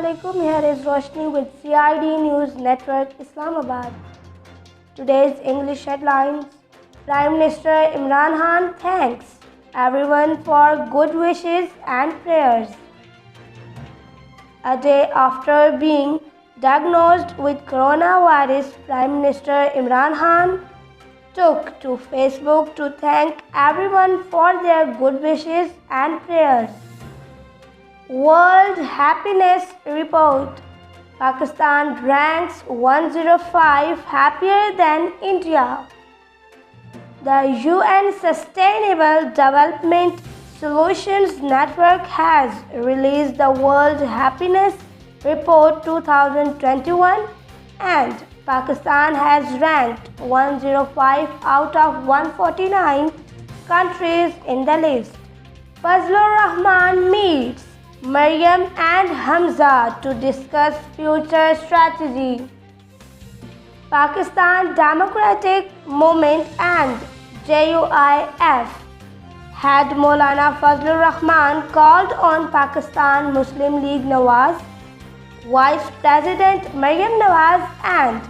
Assalamualaikum. Here is Roshni with CID News Network Islamabad. Today's English headlines: Prime Minister Imran Khan thanks everyone for good wishes and prayers. A day after being diagnosed with coronavirus, Prime Minister Imran Khan took to Facebook to thank everyone for their good wishes and prayers. World Happiness Report: Pakistan ranks 105 happier than India. The UN Sustainable Development Solutions Network has released the World Happiness Report 2021, and Pakistan has ranked 105 out of 149 countries in the list. Fazlur Rahman meets Maryam and Hamza to discuss future strategy. Pakistan Democratic Movement and JUIF head Maulana Fazlur Rahman called on Pakistan Muslim League Nawaz, Vice President Maryam Nawaz, and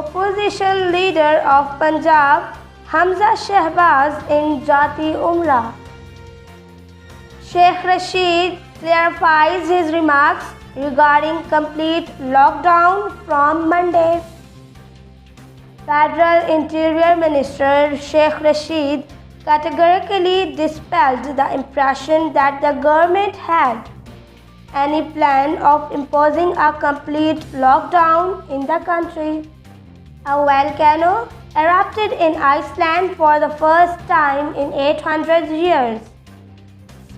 opposition leader of Punjab Hamza Shehbaz in Jati Umrah. Sheikh Rashid clarifies his remarks regarding complete lockdown from Monday. Federal Interior Minister Sheikh Rashid categorically dispelled the impression that the government had any plan of imposing a complete lockdown in the country. A volcano erupted in Iceland for the first time in 800 years,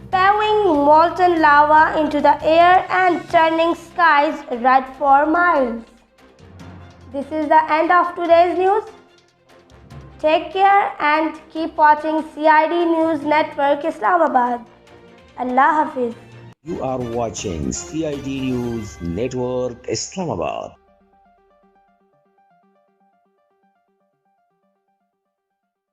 spewing molten lava into the air and turning skies red for miles. This is the end of today's news. Take care and keep watching CID News Network Islamabad. Allah Hafiz. You are watching CID News Network Islamabad.